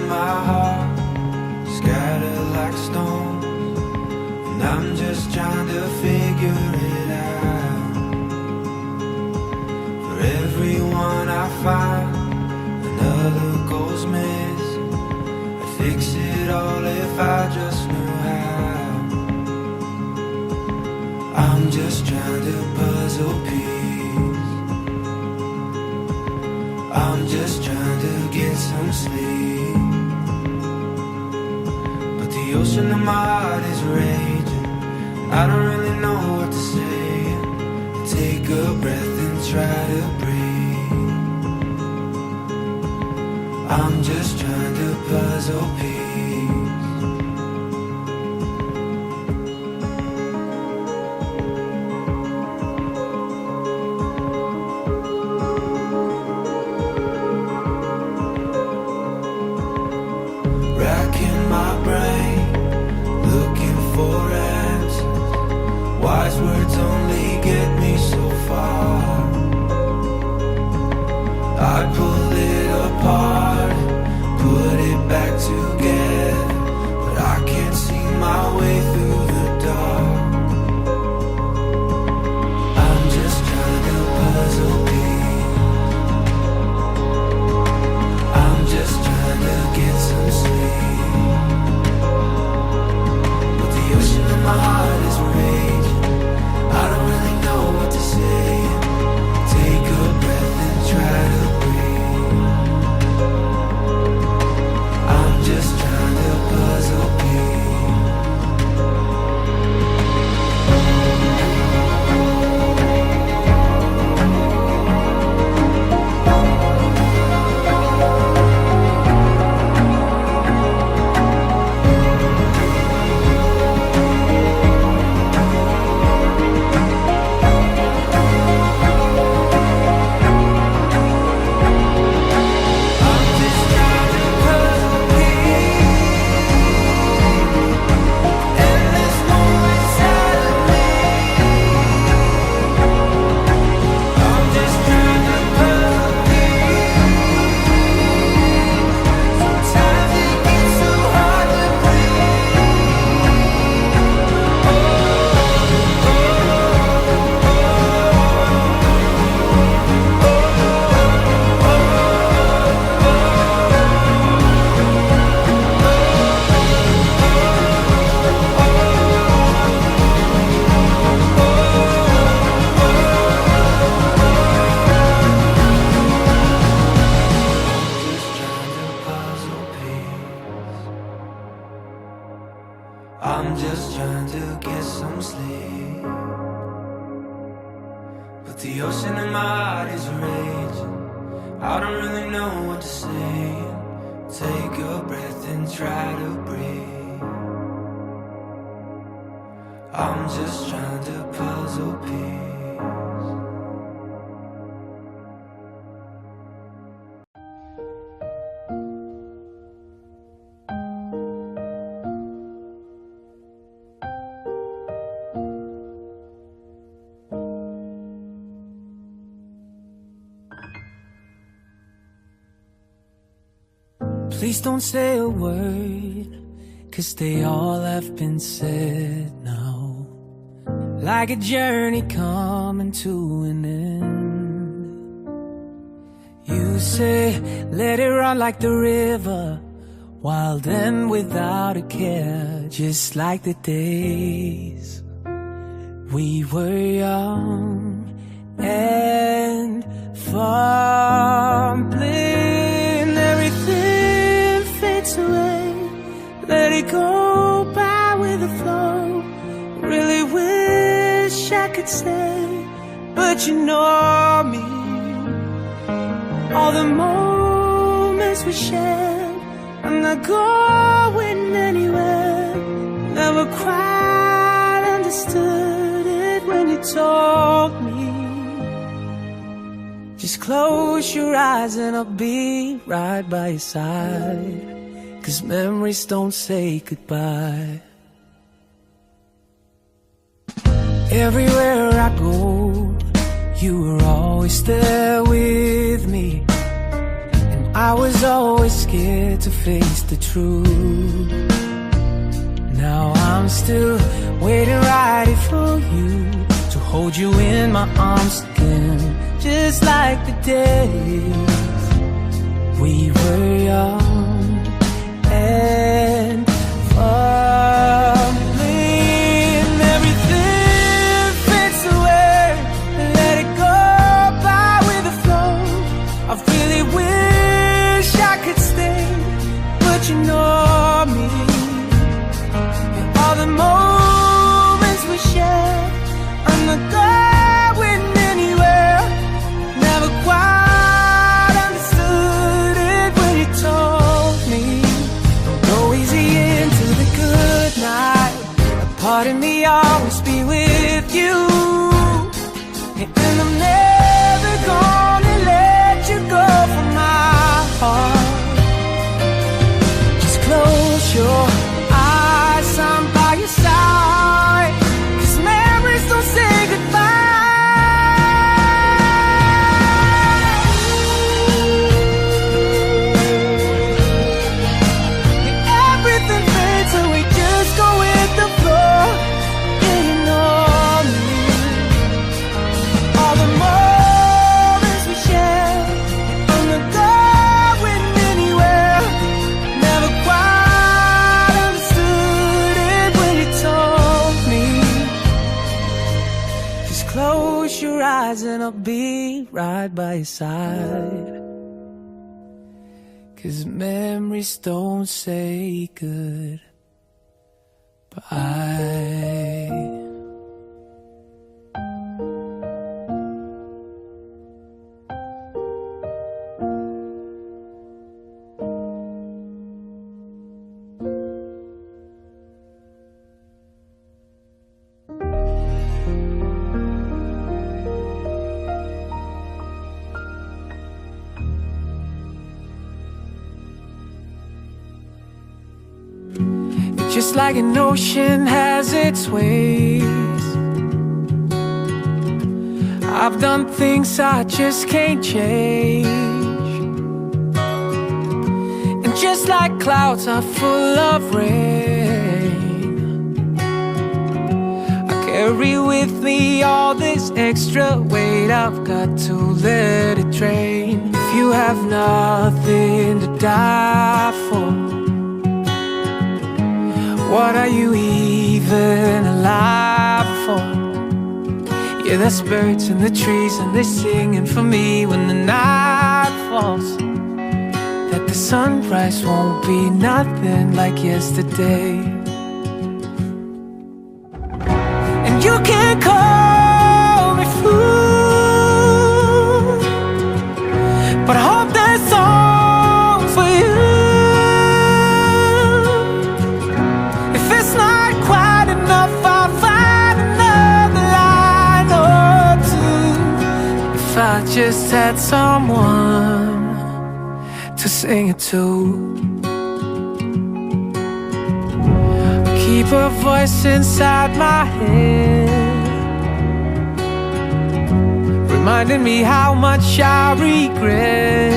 in my heart, scattered like stones, and I'm just trying to figure it out. For everyone I find, another goes missing. I'd fix it all if I just knew how. I'm just trying to puzzle peace. I'm just trying to get some sleep. But the ocean of my heart is raging. I don't really know what to say. Take a breath and try to breathe. I'm just trying to puzzle peace. Racking my brain, looking for answers. Wise words only get me so far. I pull it apart, put it back together, but I can't see my way through the dark. I'm just trying to puzzle peace. I'm just trying to get some sleep. But the ocean of my heart is raging. I don't really know what to say. Take a breath and try to breathe. I'm just trying to puzzle peace. I'm just trying to get some sleep. But the ocean in my heart is raging. I don't really know what to say. Take a breath and try to breathe. I'm just trying to puzzle peace. Please don't say a word, 'cause they all have been said now. Like a journey coming to an end. You say, let it run like the river, wild and without a care. Just like the days we were young and fumbling. Everything fades away. Let it go by with the flow. Really wish I could stay, but you know me. All the moments we shared, I'm not going anywhere. Never quite understood it when you told me. Just close your eyes and I'll be right by your side, 'cause memories don't say goodbye. Everywhere I go, you were always there with me. And I was always scared to face the truth. Now I'm still waiting right here for you, to hold you in my arms again, just like the days we were young and falling. Everything fades away, let it go by with the flow. I really wish I could stay, but you know me. All the moments we shared, I'm not going anywhere. Never quite understood it when you told me, don't go easy into the good night. A part of me always be with you, and I'm never gonna let you go from my heart. Just close your eyes, I'm by your side, 'cause memories don't say goodbye. Everything fades and we just go with the flow. Yeah, you know me. All the moments we share, I'm not going anywhere. Never quite understood it when you told me. Just close your eyes and I'll be right by your side, 'cause memories don't say goodbye. Just like an ocean has its waves, I've done things I just can't change. And just like clouds are full of rain, I carry with me all this extra weight. I've got to let it drain. If you have nothing to die for, what are you even alive for? Yeah, there's birds in the trees and they're singing for me when the night falls, that the sunrise won't be nothing like yesterday. And you can call me fool, but I hope that's all for you. I just had someone to sing it to. Keep a voice inside my head, reminding me how much I regret.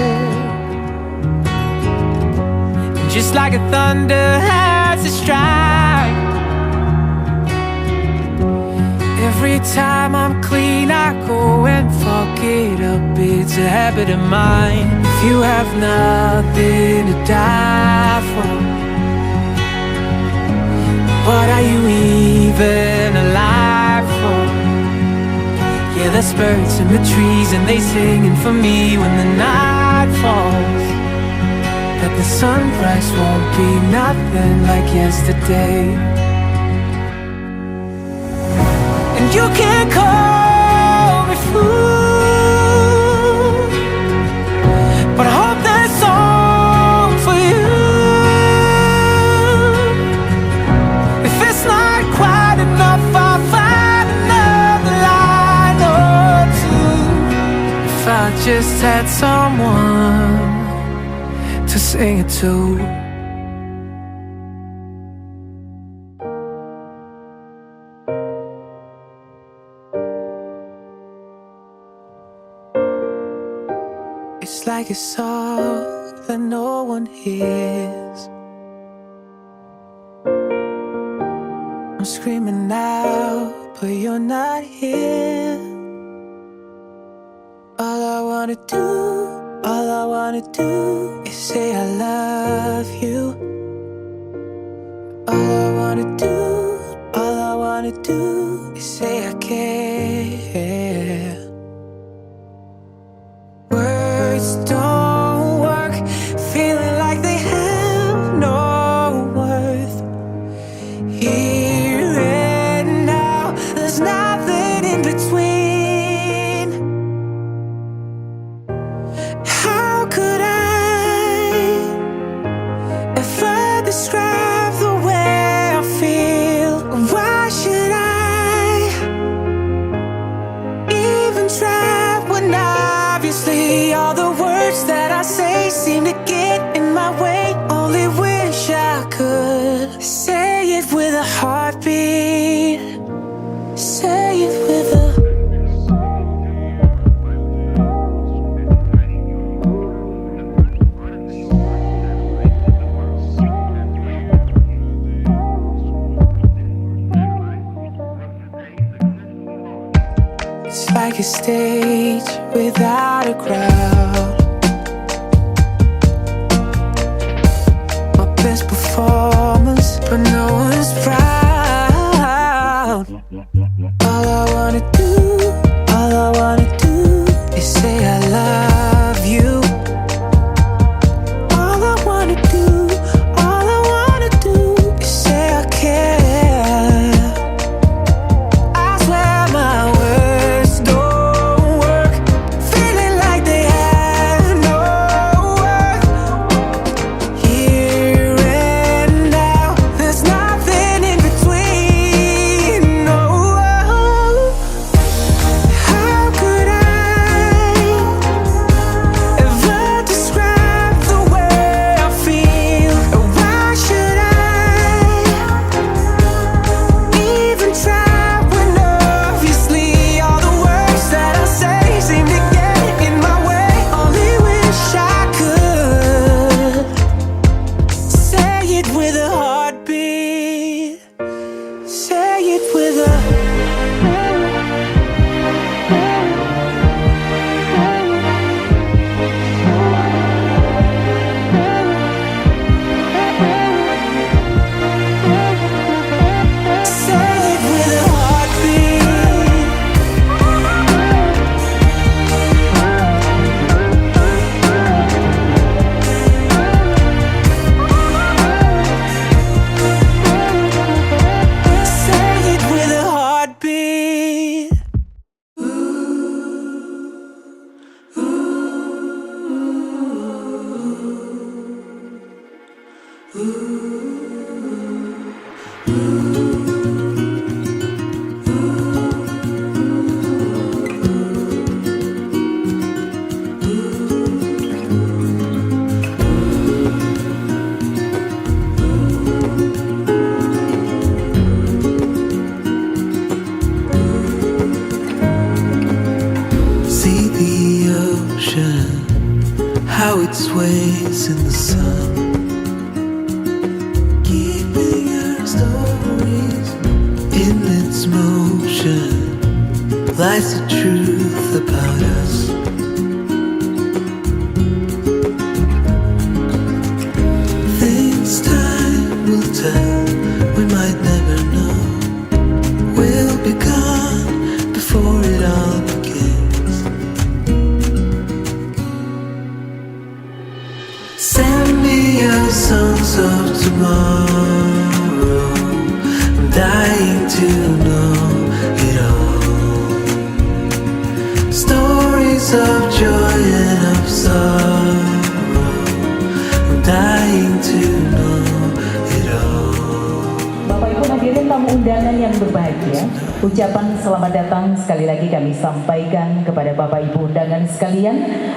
And just like a thunder has a strike, every time I'm clean I go and fuck it up. It's a habit of mine. If you have nothing to die for, what are you even alive for? Yeah, there's birds in the trees and they singing for me when the night falls, that the sunrise won't be nothing like yesterday. And you can call me fool, but I hope that's all for you. If it's not quite enough, I'll find another line or two. If I just had someone to sing it to. It's like a song that no one hears. I'm screaming out, but you're not here. All I wanna do is say I love you. All I wanna do is say I care. Words don't work, feeling like they have no worth. Here and now, there's nothing in between. How could I ever describe the way I feel? Why should I even try when obviously all the words that I say seem to get in my way? Only wish I could say it with a heartbeat. Say it with a It's like a stage without a crowd. My best performance, but no one's proud. All I wanna do is say I love you. All I wanna do is say I care. I swear my words don't work, feeling like they have no worth. Here and now, there's nothing in between. No, how could I ever describe the way I feel? Why should I even try when obviously all the words that I say seem to get in my way? Only wish I could say it with a heartbeat. Say it with a Say it with a heartbeat. Say it with a heartbeat. See the ocean, how it sways in the sun, keeping our stories in its motion. Lies the truth about us. Things time will tell, we might never know. We'll be gone before it all begins. Send me your songs of tomorrow. I'm dying to know it all. Stories of joy and of sorrow. I'm dying to know it all. Bapak Ibu hadirin tamu undangan yang berbahagia, ucapan selamat datang sekali lagi kami sampaikan kepada Bapak Ibu undangan sekalian.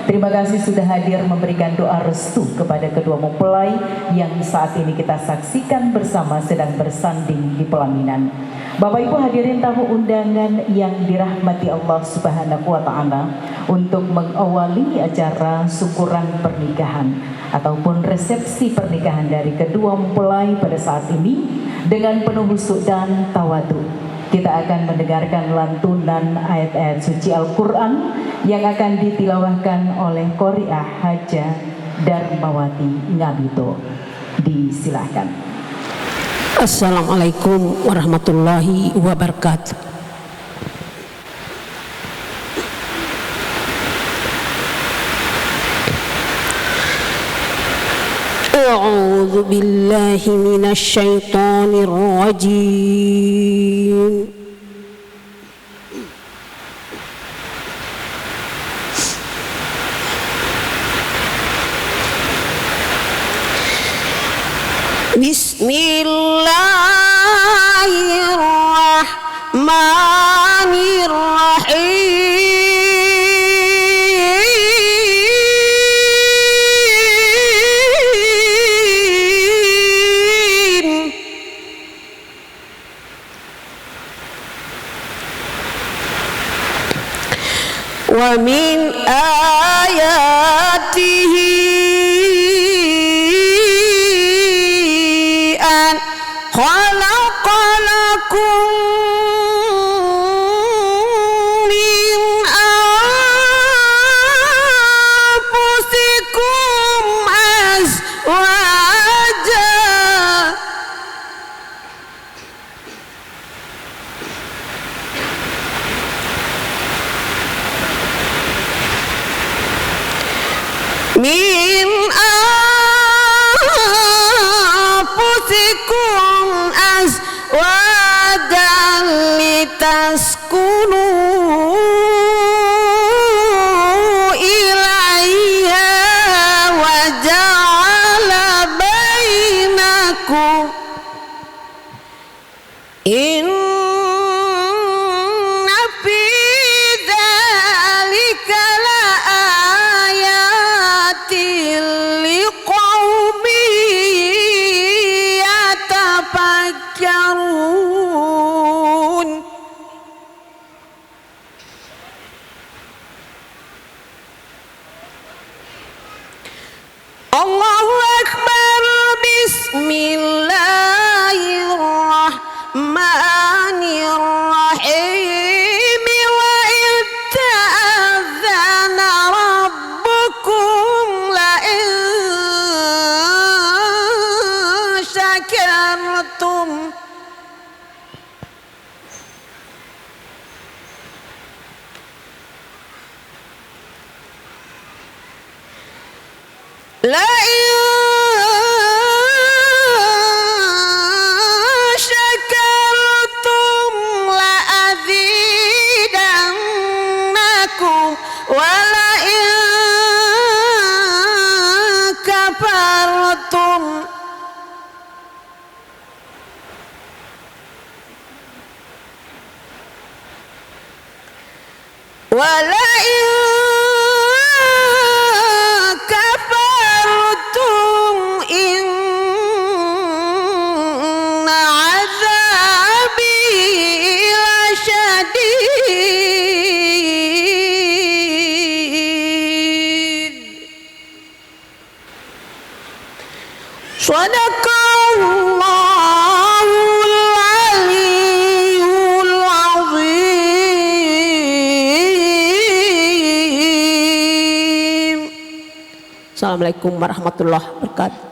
Terima kasih sudah hadir memberikan doa restu kepada kedua mempelai yang saat ini kita saksikan bersama sedang bersanding di pelaminan. Bapak Ibu hadirin tamu undangan yang dirahmati Allah Subhanahu wa taala, untuk mengawali acara syukuran pernikahan ataupun resepsi pernikahan dari kedua mempelai pada saat ini dengan penuh khusyuk dan tawadu. Kita akan mendengarkan lantunan ayat-ayat suci Al-Quran yang akan ditilawahkan oleh Qori'ah Hajah Darmawati Ngabito. Disilahkan. Assalamualaikum warahmatullahi wabarakatuh. A'udzu billahi minasy syaithanir rajim. Bismillahirrahmanirrahim. Wa min ayatihi an khalaqalakum min anfusikum azwaja min anfusikum azwajan litaskunu ilaiha wa ja'ala bainakum inna fi dzalika laayatin liqaumin yatafakkarun. Allahu Akbar. Bismillahirrahmanirrahim. Wa itta'adzana rabbukum la in syakartum la in syakartum la azidannakum wa la in kafartum wa la in kafartum inna azabi lasyadid. Shadaqallahul aliyyul azim. Assalamualaikum warahmatullahi wabarakatuh.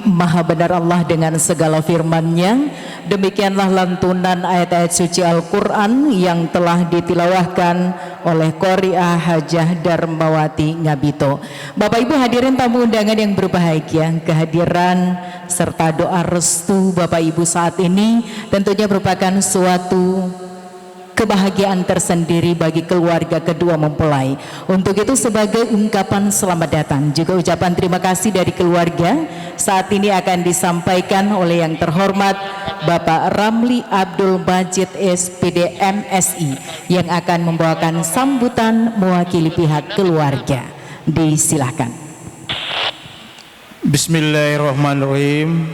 Maha benar Allah dengan segala firman-Nya. Demikianlah lantunan ayat-ayat suci Al-Quran yang telah ditilawahkan oleh Qori'ah Hajah Darmawati Ngabito. Bapak Ibu hadirin tamu undangan yang berbahagia, kehadiran serta doa restu Bapak Ibu saat ini tentunya merupakan suatu kebahagiaan tersendiri bagi keluarga kedua mempelai. Untuk itu sebagai ungkapan selamat datang juga ucapan terima kasih dari keluarga saat ini akan disampaikan oleh yang terhormat Bapak Ramli Abdul Majid SPD MSI yang akan membawakan sambutan mewakili pihak keluarga. Disilahkan. Bismillahirrahmanirrahim.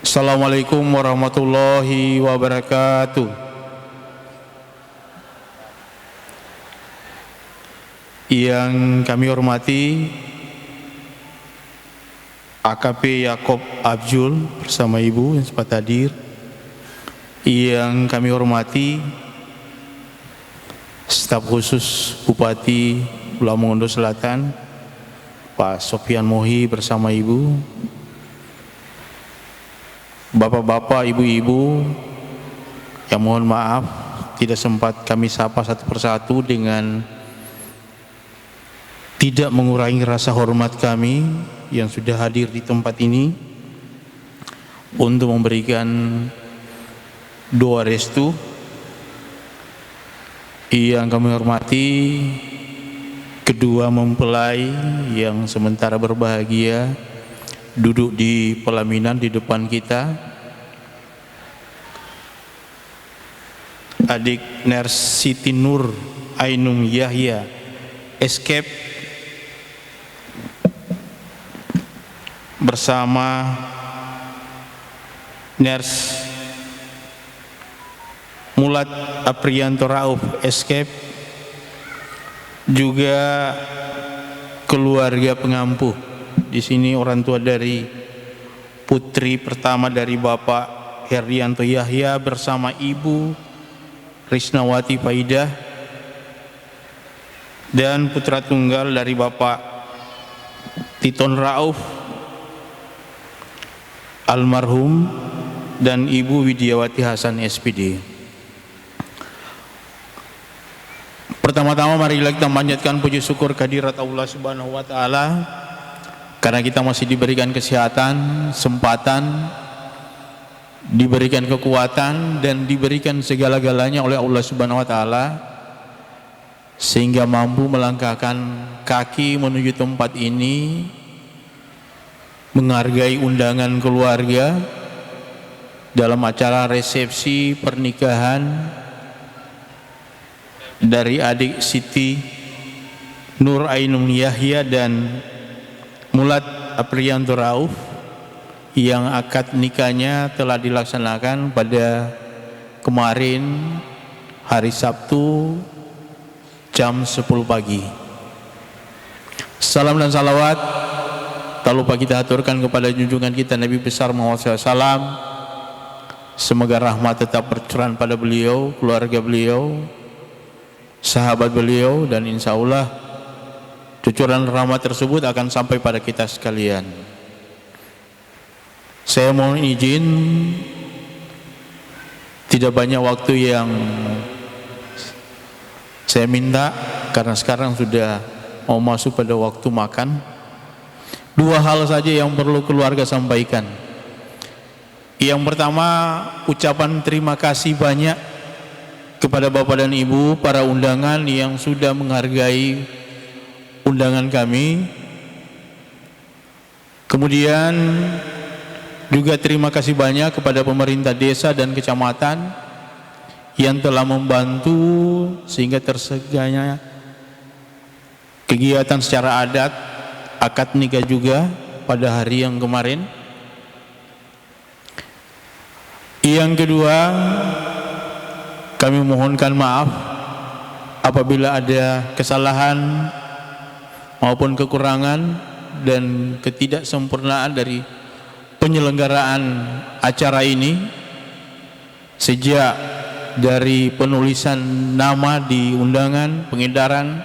Assalamualaikum warahmatullahi wabarakatuh. Yang kami hormati AKP Yakob Abjul bersama Ibu yang sempat hadir. Yang kami hormati staf khusus Bupati Pulau Mongondo Selatan, Pak Sofian Mohi bersama Ibu, Bapak-bapak, Ibu-ibu yang mohon maaf tidak sempat kami sapa satu persatu dengan tidak mengurangi rasa hormat kami yang sudah hadir di tempat ini untuk memberikan doa restu. Yang kami hormati kedua mempelai yang sementara berbahagia duduk di pelaminan di depan kita, adik Ners Siti Nur Ainung Yahya Escape bersama Ners Mulat Aprianto Rauf Escape, juga keluarga pengampuh. Di sini orang tua dari putri pertama dari Bapak Herdianto Yahya bersama Ibu Risnawati Faidah, dan putra tunggal dari Bapak Titon Rauf almarhum dan Ibu Widiawati Hasan SPD. Pertama-tama marilah kita panjatkan puji syukur kehadirat Allah Subhanahu wa taala karena kita masih diberikan kesehatan, kesempatan, diberikan kekuatan dan diberikan segala-galanya oleh Allah Subhanahu wa taala sehingga mampu melangkahkan kaki menuju tempat ini, menghargai undangan keluarga dalam acara resepsi pernikahan dari adik Siti Nur Ainung Yahya dan Mulat Aprianto Rauf yang akad nikahnya telah dilaksanakan pada kemarin hari Sabtu jam 10 pagi. Salam dan salawat tak lupa kita aturkan kepada junjungan kita Nabi besar Muhammad SAW. Semoga rahmat tetap bercurah pada beliau, keluarga beliau, sahabat beliau, dan insya Allah cucuran rahmat tersebut akan sampai pada kita sekalian. Saya mohon izin, tidak banyak waktu yang saya minta karena sekarang sudah mau masuk pada waktu makan. Dua hal saja yang perlu keluarga sampaikan. Yang pertama, ucapan terima kasih banyak kepada Bapak dan Ibu, para undangan yang sudah menghargai undangan kami. Kemudian juga terima kasih banyak kepada pemerintah desa dan kecamatan yang telah membantu sehingga tersedianya kegiatan secara adat akad nikah juga pada hari yang kemarin. Yang kedua, kami mohonkan maaf apabila ada kesalahan maupun kekurangan dan ketidaksempurnaan dari penyelenggaraan acara ini, sejak dari penulisan nama di undangan, pengedaran,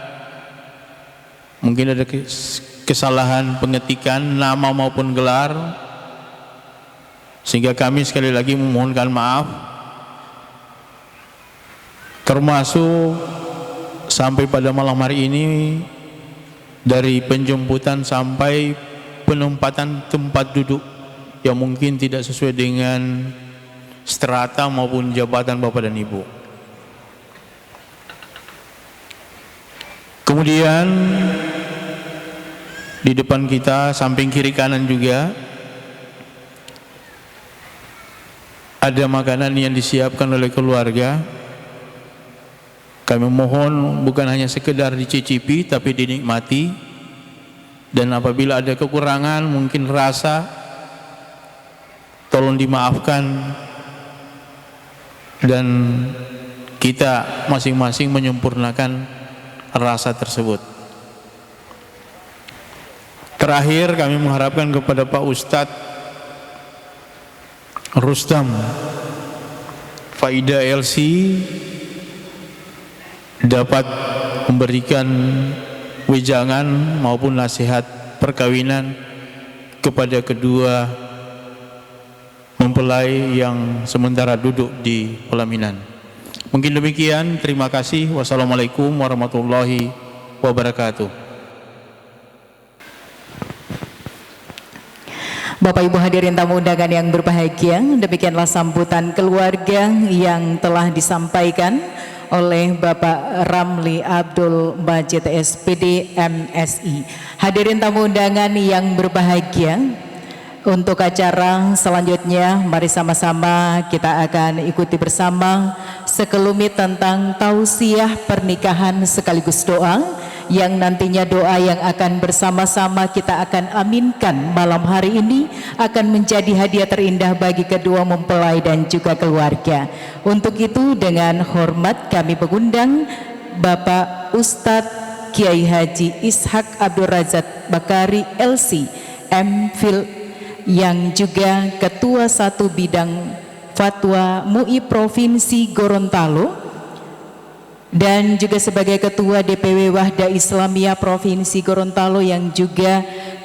mungkin ada kesalahan pengetikan nama maupun gelar, sehingga kami sekali lagi memohonkan maaf, termasuk sampai pada malam hari ini dari penjemputan sampai penempatan tempat duduk yang mungkin tidak sesuai dengan strata maupun jabatan Bapak dan Ibu. Kemudian di depan kita, samping kiri kanan juga ada makanan yang disiapkan oleh keluarga. Kami mohon bukan hanya sekedar dicicipi tapi dinikmati, dan apabila ada kekurangan mungkin rasa, tolong dimaafkan dan kita masing-masing menyempurnakan rasa tersebut. Terakhir kami mengharapkan kepada Pak Ustadz Rustam Faida LC dapat memberikan wejangan maupun nasihat perkawinan kepada kedua mempelai yang sementara duduk di pelaminan. Mungkin demikian, terima kasih. Wassalamualaikum warahmatullahi wabarakatuh. Bapak Ibu hadirin tamu undangan yang berbahagia, demikianlah sambutan keluarga yang telah disampaikan oleh Bapak Ramli Abdul Majid SPD MSI. Hadirin tamu undangan yang berbahagia, untuk acara selanjutnya mari sama-sama kita akan ikuti bersama sekelumit tentang tausiah pernikahan sekaligus doa, yang nantinya doa yang akan bersama-sama kita akan aminkan malam hari ini akan menjadi hadiah terindah bagi kedua mempelai dan juga keluarga. Untuk itu dengan hormat kami mengundang Bapak Ustadz Kiai Haji Ishak Abdul Razak Bakari LC MPhil, yang juga Ketua 1 Bidang Fatwa MUI Provinsi Gorontalo dan juga sebagai Ketua DPW Wahda Islamiyah Provinsi Gorontalo, yang juga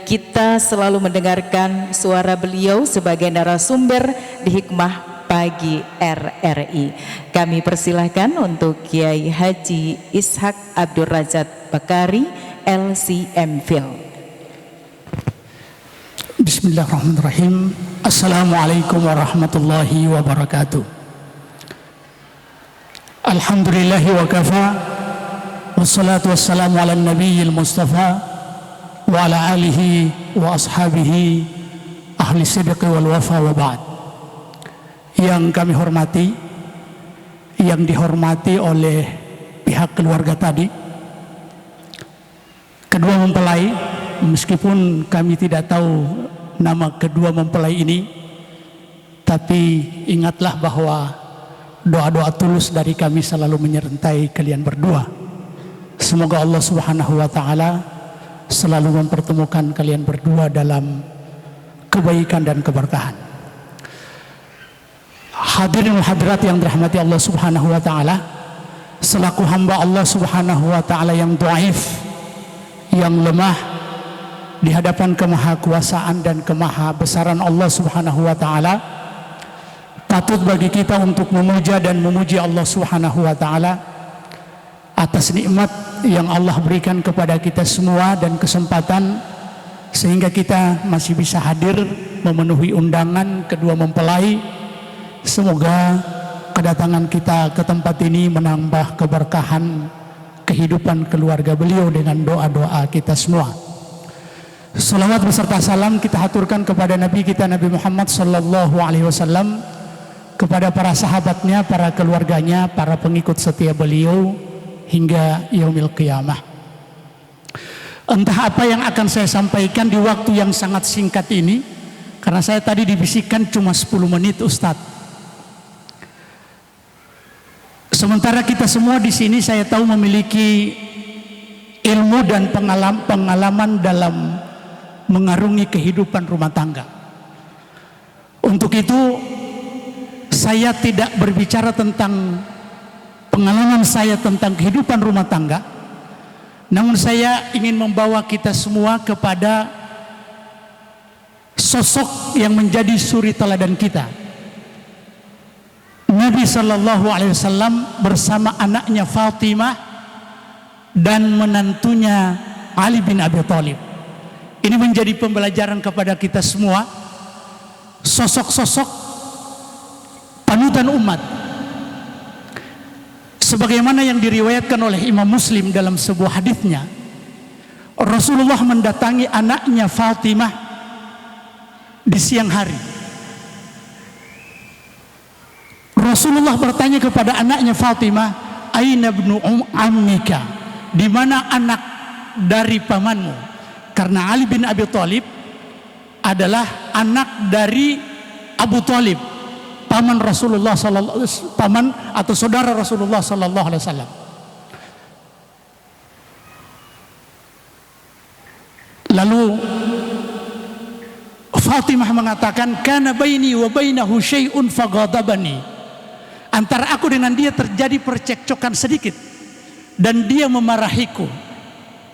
kita selalu mendengarkan suara beliau sebagai narasumber di Hikmah Pagi RRI. Kami persilahkan untuk Kiai Haji Ishak Abdul Razak Bakari LC MPhil. Bismillahirrahmanirrahim. Assalamualaikum warahmatullahi wabarakatuh. Alhamdulillahi wa kafa, wassalatu wassalamu ala nabiyil mustafa wa ala alihi wa ashabihi ahli sidqi wal wafa wa ba'd. Yang kami hormati, yang dihormati oleh pihak keluarga tadi, kedua mempelai, meskipun kami tidak tahu nama kedua mempelai ini, tapi ingatlah bahwa doa-doa tulus dari kami selalu menyertai kalian berdua. Semoga Allah Subhanahu wa taala selalu mempertemukan kalian berdua dalam kebaikan dan keberkahan. Hadirin hadirat yang dirahmati Allah Subhanahu wa taala, selaku hamba Allah Subhanahu wa taala yang dhaif, yang lemah di hadapan kemahakuasaan dan kemahabesaran Allah Subhanahu wa taala, patut bagi kita untuk memuja dan memuji Allah Subhanahu wa taala atas nikmat yang Allah berikan kepada kita semua dan kesempatan sehingga kita masih bisa hadir memenuhi undangan kedua mempelai. Semoga kedatangan kita ke tempat ini menambah keberkahan kehidupan keluarga beliau dengan doa-doa kita semua. Salawat beserta salam kita haturkan kepada Nabi kita Nabi Muhammad sallallahu alaihi wasallam, kepada para sahabatnya, para keluarganya, para pengikut setia beliau hingga yaumil qiyamah. Entah apa yang akan saya sampaikan di waktu yang sangat singkat ini, karena saya tadi dibisikkan cuma 10 menit Ustadz. Sementara kita semua di sini saya tahu memiliki ilmu dan pengalaman dalam mengarungi kehidupan rumah tangga. Untuk itu saya tidak berbicara tentang pengalaman saya tentang kehidupan rumah tangga, namun saya ingin membawa kita semua kepada sosok yang menjadi suri teladan kita, Nabi Shallallahu Alaihi Wasallam bersama anaknya Fatimah dan menantunya Ali bin Abi Thalib. Ini menjadi pembelajaran kepada kita semua, sosok-sosok panutan umat, sebagaimana yang diriwayatkan oleh Imam Muslim dalam sebuah hadisnya. Rasulullah mendatangi anaknya Fatimah di siang hari. Rasulullah bertanya kepada anaknya Fatimah, "Aina ibnu ammika?" Di mana anak dari pamanmu? Karena Ali bin Abi Thalib adalah anak dari Abu Thalib, paman Rasulullah paman atau saudara Rasulullah sallallahu alaihi wasallam. Lalu Fatimah mengatakan, kana baini wa bainahu syai'un faghadabani. Antara aku dengan dia terjadi percekcokan sedikit dan dia memarahiku.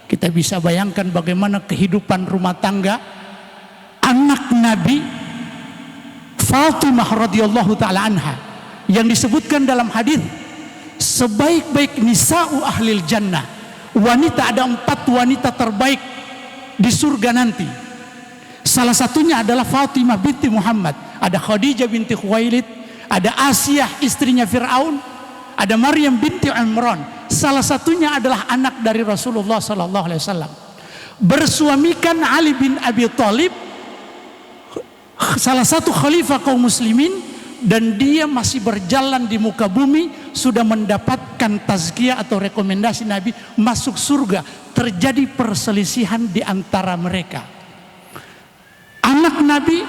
Kita bisa bayangkan bagaimana kehidupan rumah tangga anak Nabi Fatimah radhiyallahu taala anha yang disebutkan dalam hadis sebaik-baik nisa'u ahlil jannah. Wanita, ada 4 wanita terbaik di surga nanti. Salah satunya adalah Fatimah binti Muhammad, ada Khadijah binti Khuwailid, ada Asiyah istrinya Fir'aun, ada Maryam binti Imran. Salah satunya adalah anak dari Rasulullah sallallahu alaihi wasallam. Bersuamikan Ali bin Abi Thalib, salah satu khalifah kaum muslimin, dan dia masih berjalan di muka bumi sudah mendapatkan tazkiyah atau rekomendasi Nabi masuk surga. Terjadi perselisihan di antara mereka. Anak Nabi,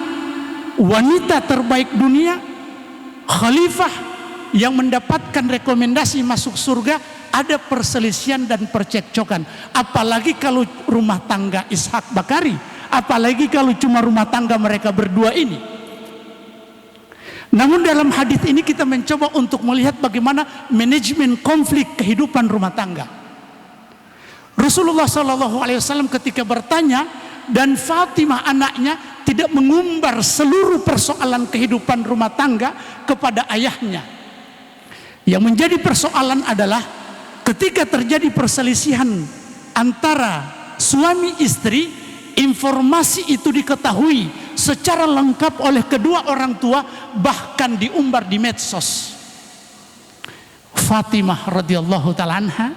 wanita terbaik dunia, khalifah yang mendapatkan rekomendasi masuk surga, ada perselisihan dan percekcokan. Apalagi kalau rumah tangga Ishak Bakari, apalagi kalau cuma rumah tangga mereka berdua ini. Namun dalam hadis ini kita mencoba untuk melihat bagaimana manajemen konflik kehidupan rumah tangga. Rasulullah SAW ketika bertanya, dan Fatimah anaknya tidak mengumbar seluruh persoalan kehidupan rumah tangga kepada ayahnya. Yang menjadi persoalan adalah ketika terjadi perselisihan antara suami istri, informasi itu diketahui secara lengkap oleh kedua orang tua, bahkan diumbar di medsos. Fatimah radhiyallahu taala anha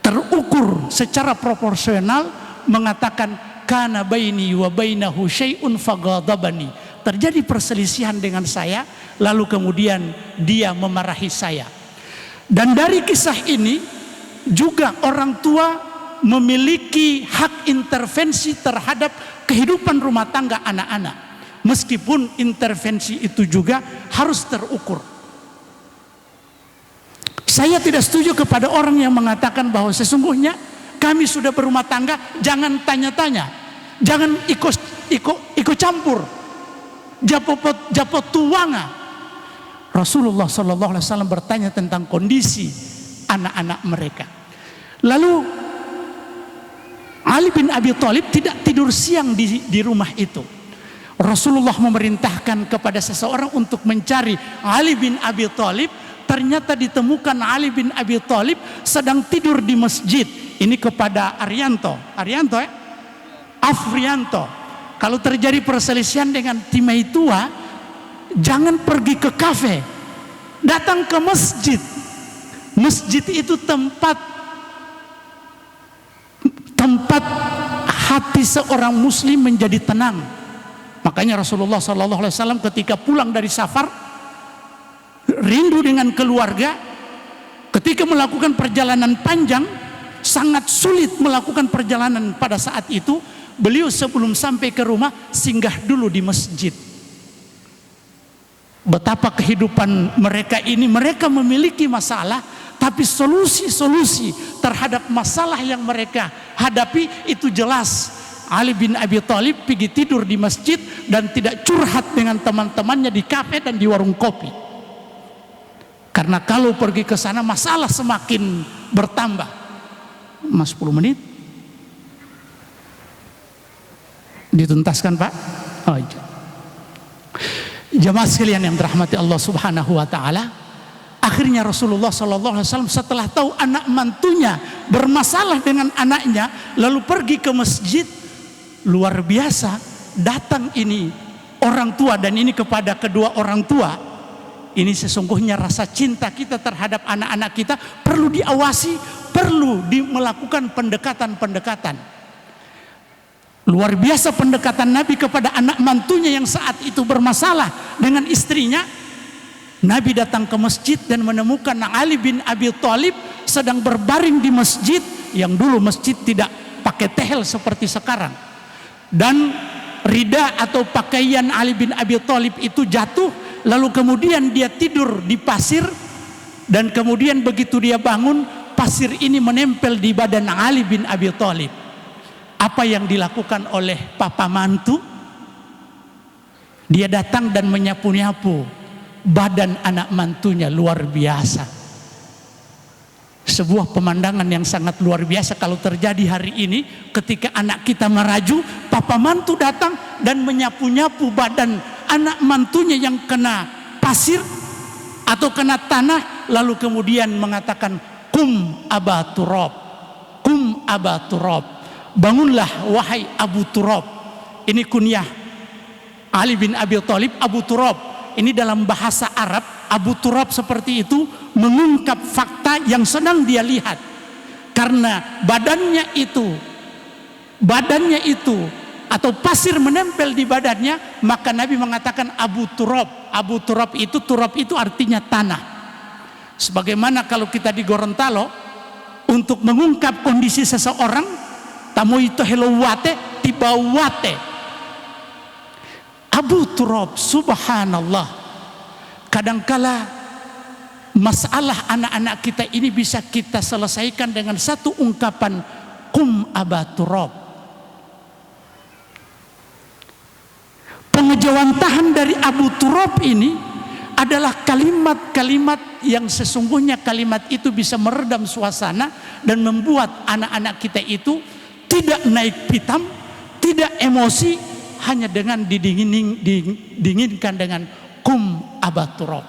terukur secara proporsional mengatakan, kana baini wa bainahu syai'un faghadabani. Terjadi perselisihan dengan saya, lalu kemudian dia memarahi saya. Dan dari kisah ini juga orang tua memiliki hak intervensi terhadap kehidupan rumah tangga anak-anak, meskipun intervensi itu juga harus terukur. Saya tidak setuju kepada orang yang mengatakan bahwa sesungguhnya kami sudah berumah tangga, jangan tanya-tanya, jangan ikut campur, japot tuanga. Rasulullah SAW bertanya tentang kondisi anak-anak mereka. Lalu Ali bin Abi Thalib tidak tidur siang di rumah itu. Rasulullah memerintahkan kepada seseorang untuk mencari Ali bin Abi Thalib. Ternyata ditemukan Ali bin Abi Thalib sedang tidur di masjid. Ini kepada Afrianto. Kalau terjadi perselisihan dengan timai tua, jangan pergi ke kafe, datang ke masjid. Masjid itu tempat hati seorang muslim menjadi tenang. Makanya Rasulullah SAW ketika pulang dari safar, rindu dengan keluarga, ketika melakukan perjalanan panjang, sangat sulit melakukan perjalanan pada saat itu, beliau sebelum sampai ke rumah singgah dulu di masjid. Betapa kehidupan mereka ini, mereka memiliki masalah, tapi solusi-solusi terhadap masalah yang mereka hadapi itu jelas. Ali bin Abi Thalib pergi tidur di masjid dan tidak curhat dengan teman-temannya di kafe dan di warung kopi. Karena kalau pergi ke sana masalah semakin bertambah. Mas 10 menit dituntaskan Pak. Oh, iya. Jemaah sekalian yang dirahmati Allah Subhanahu wa taala, akhirnya Rasulullah SAW setelah tahu anak mantunya bermasalah dengan anaknya, lalu pergi ke masjid. Luar biasa, datang ini orang tua, dan ini kepada kedua orang tua. Ini sesungguhnya rasa cinta kita terhadap anak-anak kita perlu diawasi, perlu melakukan pendekatan-pendekatan. Luar biasa pendekatan Nabi kepada anak mantunya yang saat itu bermasalah dengan istrinya. Nabi datang ke masjid dan menemukan Ali bin Abi Thalib sedang berbaring di masjid, yang dulu masjid tidak pakai tehel seperti sekarang. Dan rida atau pakaian Ali bin Abi Thalib itu jatuh, lalu kemudian dia tidur di pasir, dan kemudian begitu dia bangun, pasir ini menempel di badan Ali bin Abi Thalib. Apa yang dilakukan oleh papa mantu? Dia datang dan menyapu-nyapu badan anak mantunya, luar biasa. Sebuah pemandangan yang sangat luar biasa kalau terjadi hari ini ketika anak kita meraju, papa mantu datang dan menyapu-nyapu badan anak mantunya yang kena pasir atau kena tanah, lalu kemudian mengatakan, kum aba turab, kum aba turab, bangunlah wahai Abu Turab. Ini kunyah Ali bin Abi Thalib, Abu Turab. Ini dalam bahasa Arab, Abu Turab seperti itu mengungkap fakta yang sedang dia lihat. Karena badannya itu atau pasir menempel di badannya, maka Nabi mengatakan Abu Turab. Abu Turab itu artinya tanah. Sebagaimana kalau kita di Gorontalo, untuk mengungkap kondisi seseorang, tamu itu helowate tibawate. Abu Turab, subhanallah. Kadangkala masalah anak-anak kita ini bisa kita selesaikan dengan satu ungkapan, kum aba turab. Pengejawantahan dari Abu Turab ini adalah kalimat-kalimat yang sesungguhnya kalimat itu bisa meredam suasana dan membuat anak-anak kita itu tidak naik pitam, tidak emosi, hanya dengan didinginkan dengan kum aba turab.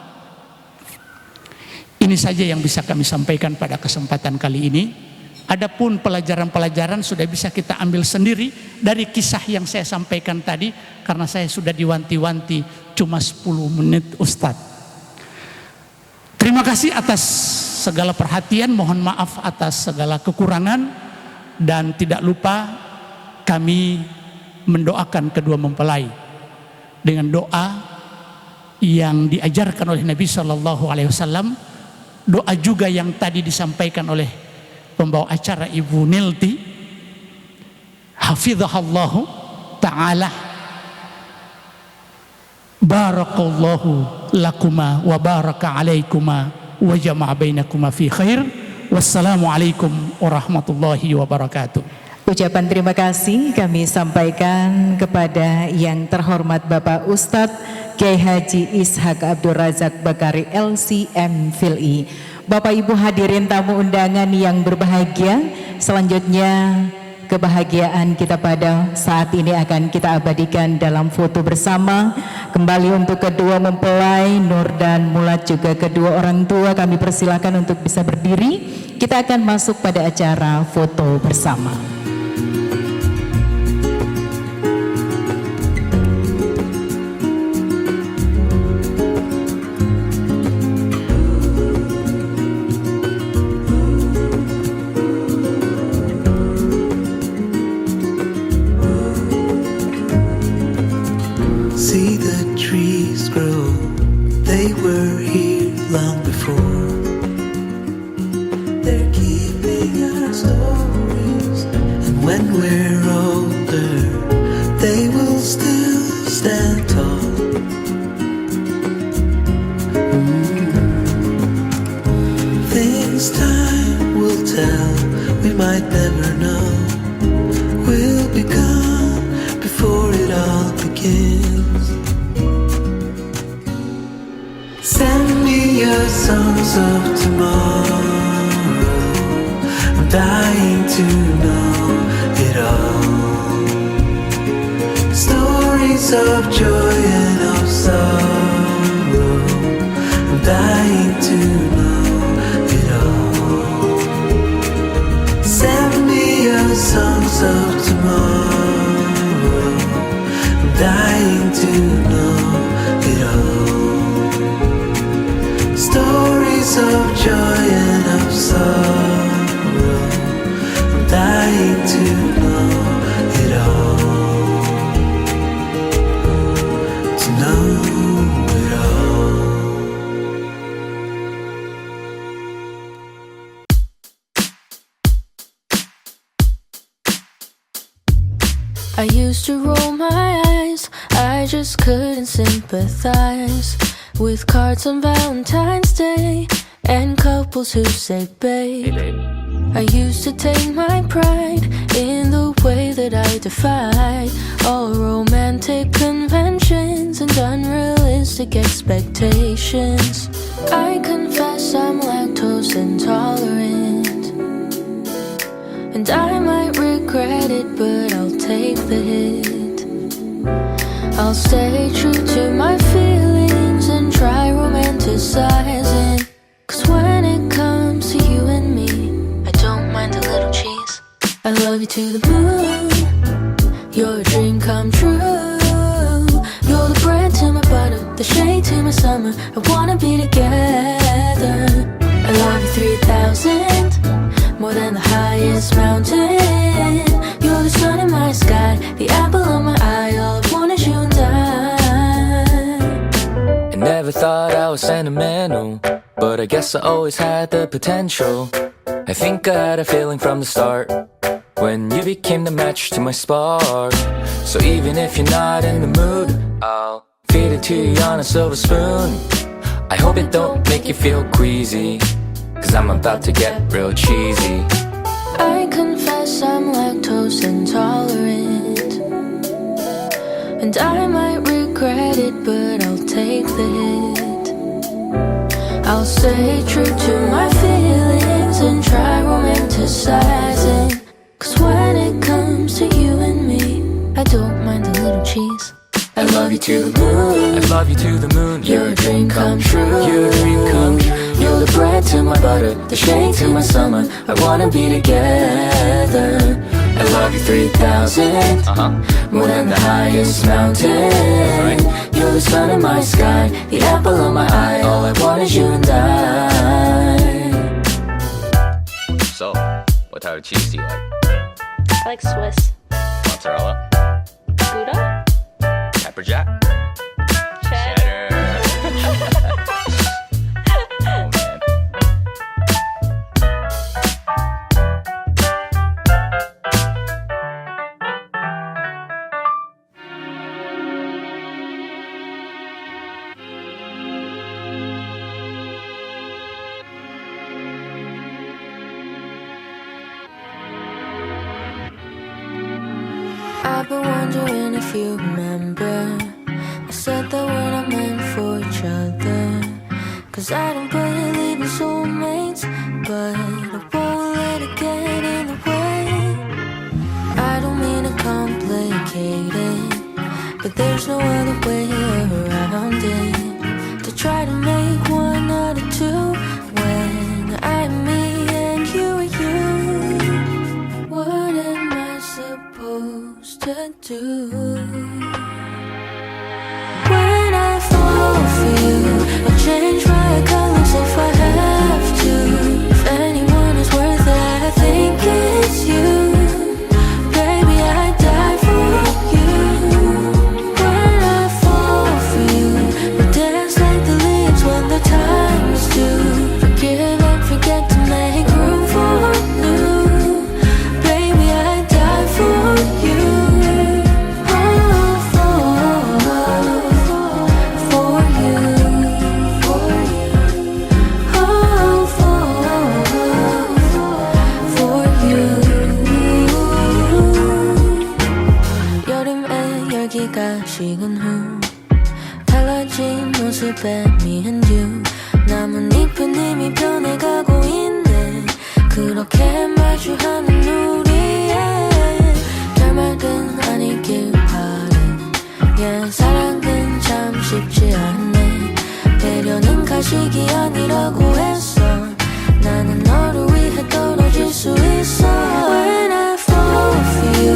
Ini saja yang bisa kami sampaikan pada kesempatan kali ini. Adapun pelajaran-pelajaran sudah bisa kita ambil sendiri dari kisah yang saya sampaikan tadi, karena saya sudah diwanti-wanti cuma 10 menit Ustadz. Terima kasih atas segala perhatian, mohon maaf atas segala kekurangan, dan tidak lupa kami mendoakan kedua mempelai dengan doa yang diajarkan oleh Nabi Shallallahu Alaihi Wasallam, doa juga yang tadi disampaikan oleh pembawa acara Ibu Nilti, hafidhahallahu ta'ala, barakallahu lakuma wa baraka alaikuma wa jama'a bainakuma fi khair. Wassalamualaikum warahmatullahi wabarakatuh. Ucapan terima kasih kami sampaikan kepada yang terhormat Bapak Ustadz Kiai Haji Ishak Abdul Razak Bakari LCM Phil'i. Bapak Ibu hadirin tamu undangan yang berbahagia, selanjutnya kebahagiaan kita pada saat ini akan kita abadikan dalam foto bersama. Kembali untuk kedua mempelai Nur dan Mulat, juga kedua orang tua, kami persilakan untuk bisa berdiri. Kita akan masuk pada acara foto bersama. See the trees grow, they were here long before. They're keeping our stories, and when we're older, they will still stand tall. Things time will tell, we might never know. We'll become before it all begins. Send me your songs of tomorrow, I'm dying to know it all. Stories of joy and of sorrow, I'm dying to know it all. Send me your songs of tomorrow, I'm dying to know it all. Stories of joy and of sorrow, I'm dying to know it all. To know it all. I used to roll my eyes, I just couldn't sympathize with cards on Valentine's Day and couples who say babe. I used to take my pride in the way that I defied all romantic conventions and unrealistic expectations. I confess I'm lactose intolerant, and I might regret it, but I'll take the hit. I'll stay true to my feelings and try romanticizing, 'cause when it comes to you and me, I don't mind a little cheese. I love you to the moon, you're a dream come true. You're the bread to my butter, the shade to my summer. I wanna be together. I love you 3,000, more than the highest mountain. You're the sun in my sky, the apple of my eye. All I want is you and I never thought I was sentimental, but I guess I always had the potential. I think I had a feeling from the start, when you became the match to my spark. So even if you're not in the mood, I'll feed it to you on a silver spoon. I hope it don't make you feel queasy, 'cause I'm about to get real cheesy. I confess I'm lactose intolerant, and I might regret it, but I'll take the hit. I'll stay true to my feelings and try romanticizing, 'cause when it comes to you and me, I don't mind a little cheese. I love you to the moon, I love you to the moon. you're a dream come true. You're a dream come true. You're the bread to my butter, the shade to my summer. I wanna be together. I love you 3,000, more than the highest mountain. You're the sun in my sky, the apple of my eye. All I want is you and I. So, what type of cheese do you like? I like Swiss. Mozzarella? Gouda? Pepper jack? Cheddar. Oh man. I've been wondering if you remember, I said that we're not meant for each other, 'cause I don't believe in soulmates, but I won't let it get in the way. I don't mean to complicate it, but there's no other way around it. To try to make one out of two, when I'm me and you are you. What am I supposed to do? When I fall for you, I'll change my colors if I have to. If anyone is worth it, I think it's you. Baby, I'd die for you. When I fall for you, we'll dance like the leaves when the time's due. Forgive and forget to make room for new. Baby, I'd die for you. 식은 후 달라진 모습에 me and you. 나뭇잎은 이미 변해가고 있네. 그렇게 마주하는 우리의 결말은 아니길 바래. yeah, 사랑은 참 쉽지 않네. 배려는 가식이 아니라고 했어. 나는 너를 위해 떨어질 수 있어. When I fall for you,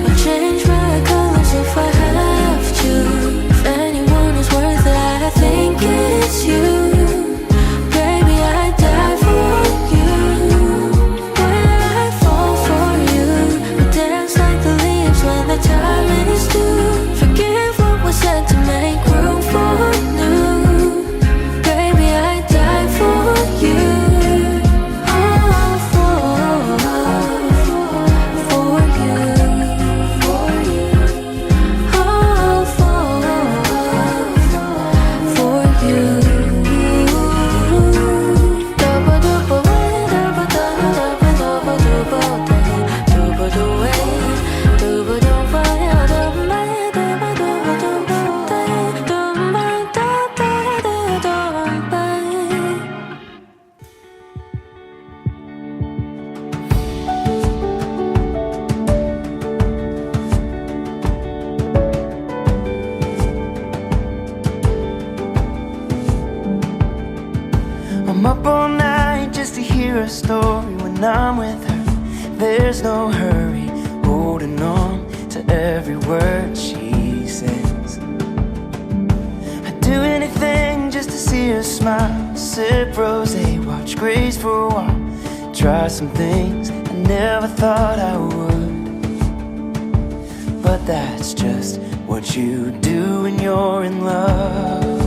I change my colors if I have to. If anyone is worth it, I think it's you. Baby, I'd die for you. When I fall for you, we dance like the leaves when the time is due. Forgive what was said to make room for new. Baby, I'd die for you. I'm up all night just to hear a story. When I'm with her, there's no hurry, holding on to every word she says. I'd do anything just to see her smile. Sip rosé, watch Grace for a while. Try some things I never thought I would. But that's just what you do when you're in love.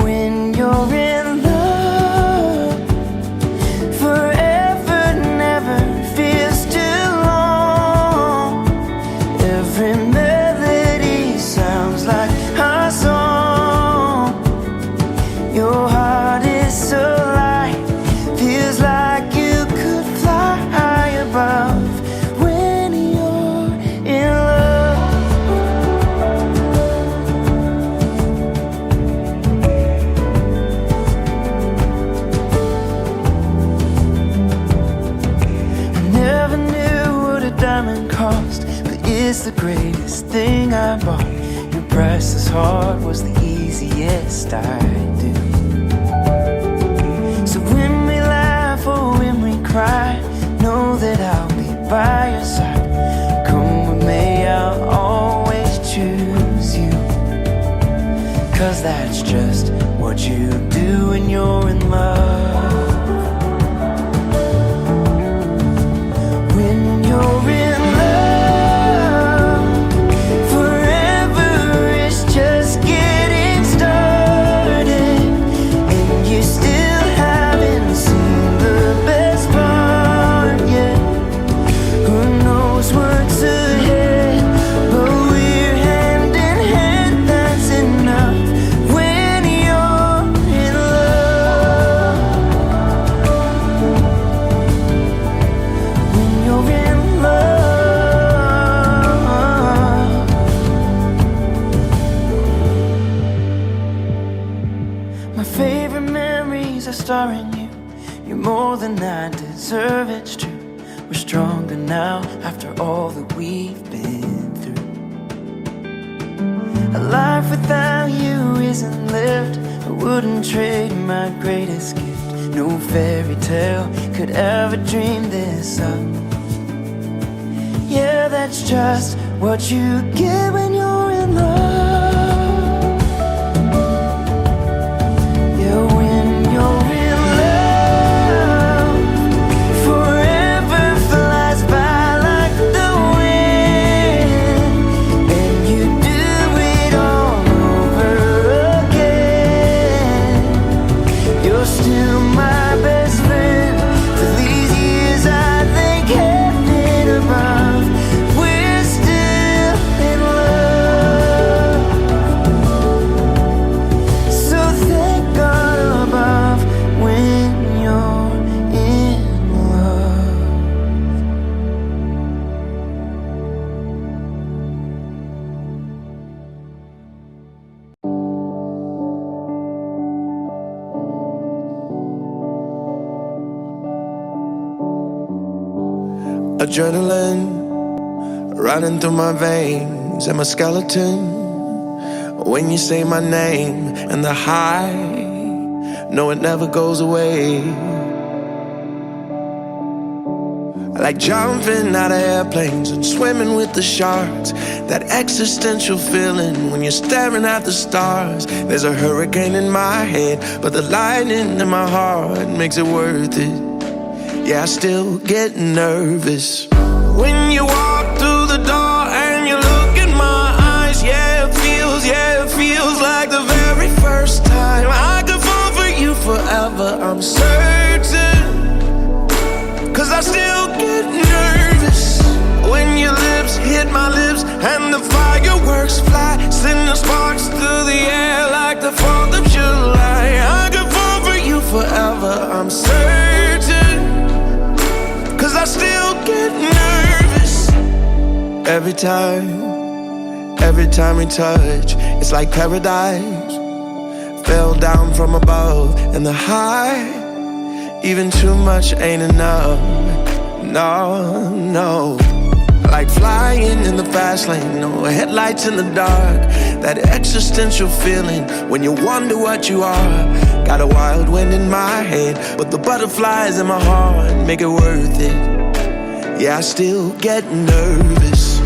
When you're in love, forever never feels too long. Every melody sounds like a song. Your heart is so light, feels like you could fly above. When you're in love, I never knew what a diamond cost, but it's the greatest thing I bought. Your priceless heart was the easiest I do. So when we laugh or when we cry, know that I'll be by your side. Come with me, I'll always choose you. 'Cause that's just what you do when you're in love. When you're in love, forever is just getting started. And you still haven't seen the best part yet. Who knows what's ahead, but we're hand in hand, that's enough. When you're in love, when you're in love. My favorite memories are starring you. You're more than I deserve, it's true. We're stronger now after all that we've been through. A life without you isn't lived. I wouldn't trade my greatest gift. No fairy tale could ever dream this up. Yeah, that's just what you get when you're in love. Yeah, when you're in love, forever flies by like the wind. And you do it all over again. You're still my best friend. For these years I think heaven above, we're still in love. So thank God above when you're in love. Adrenaline running through my veins and my skeleton. When you say my name and the high, no, it never goes away. I like jumping out of airplanes and swimming with the sharks. That existential feeling when you're staring at the stars. There's a hurricane in my head, but the lightning in my heart makes it worth it. Yeah, I still get nervous when you walk through the door and you look in my eyes. Yeah, it feels like the very first time. I could fall for you forever, I'm certain. 'Cause I still get nervous when your lips hit my lips and the fireworks fly, sending sparks through the air like the 4th of July. I could fall for you forever, I'm certain. 'Cause I still get nervous every time we touch. It's like paradise fell down from above, and the high, even too much ain't enough. No, like flying in the fast lane, no headlights in the dark. That existential feeling when you wonder what you are. Got a wild wind in my head, but the butterflies in my heart make it worth it. Yeah, I still get nervous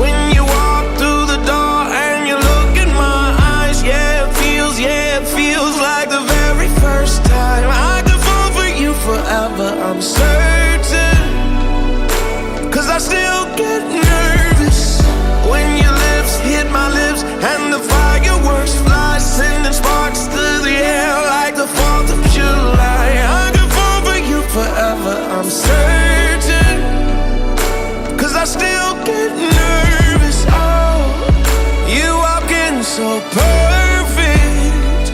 when you walk through the door and you look in my eyes. Yeah, it feels like the very first time. I could fall for you forever, I'm certain. 'Cause I still get nervous when your lips hit my lips and the fireworks fly, sending sparks through the air like the 4th of July. I could fall for you forever, I'm certain. 'Cause I still get nervous. Oh, you walking so perfect,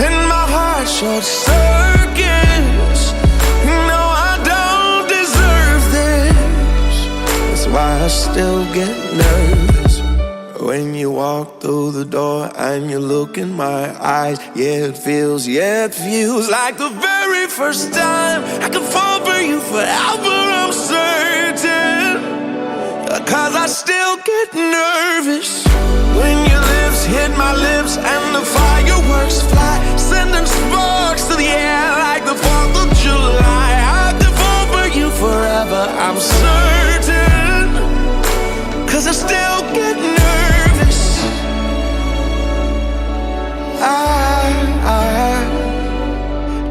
and my heart short circuits. No, I don't deserve this. That's why I still get nervous when you walk through the door and you look in my eyes. Yeah, it feels like the very first time. I could fall for you forever, I'm certain. 'Cause I still get nervous when your lips hit my lips and the fireworks fly, sending sparks to the air like the 4th of July. I could fall for you forever, I'm certain. 'Cause I still get nervous.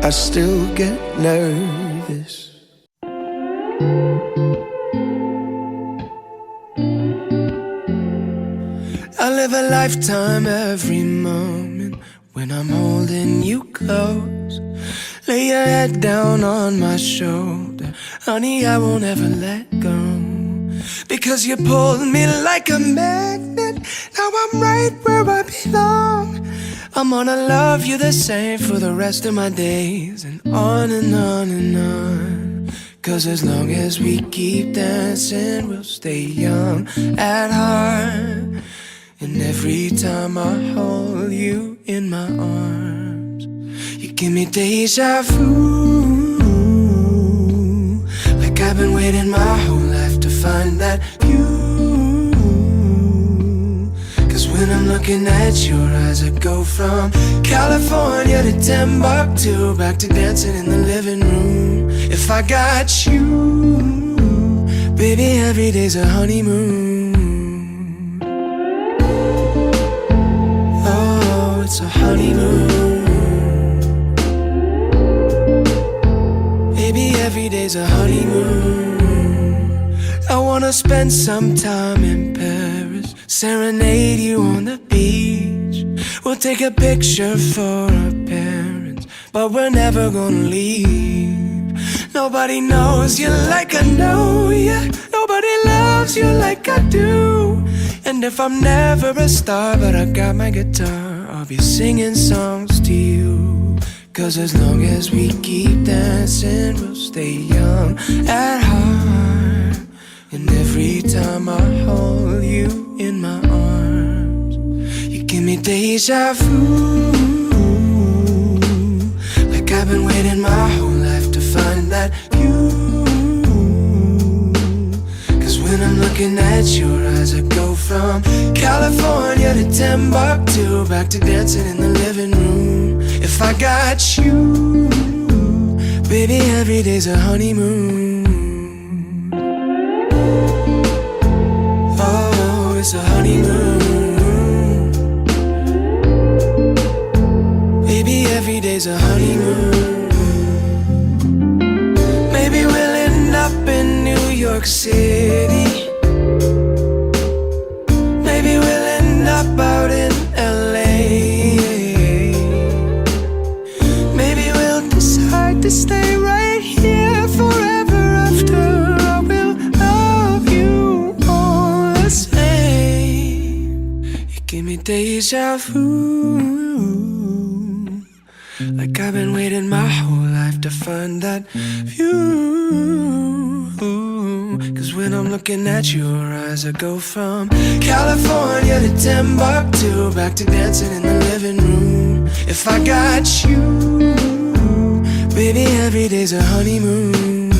I still get nervous. I live a lifetime every moment when I'm holding you close. Lay your head down on my shoulder, honey, I won't ever let go. Because you pulled me like a magnet, now I'm right where I belong. I'm gonna love you the same for the rest of my days, and on and on and on. 'Cause as long as we keep dancing, we'll stay young at heart. And every time I hold you in my arms, you give me deja vu. Like I've been waiting my whole life to find that view. 'Cause when I'm looking at your eyes, I go from California to Timbuktu, back to dancing in the living room. If I got you, baby, every day's a honeymoon. It's a honeymoon. Baby, every day's a honeymoon. I wanna spend some time in Paris, serenade you on the beach. We'll take a picture for our parents, but we're never gonna leave. Nobody knows you like I know you. Nobody loves you like I do. And if I'm never a star, but I got my guitar, I'll be singing songs to you. 'Cause as long as we keep dancing, we'll stay young at heart. And every time I hold you in my arms, you give me deja vu. Like I've been waiting my whole life to find that view. 'Cause when I'm looking at your eyes, I go from California to Timbuktu, back to dancing in the living room. If I got you, baby, every day's a honeymoon. Oh, it's a honeymoon. Baby, every day's a honeymoon. Maybe we'll end up in New York City. Maybe we'll end up out in LA. Maybe we'll decide to stay right here forever after. I will love you all the same. You give me deja vu. Like I've been waiting my whole life to find that view. 'Cause when I'm looking at your eyes, I go from California to Timbuktu, back to dancing in the living room. If I got you, baby, every day's a honeymoon.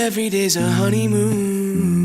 every day's a honeymoon.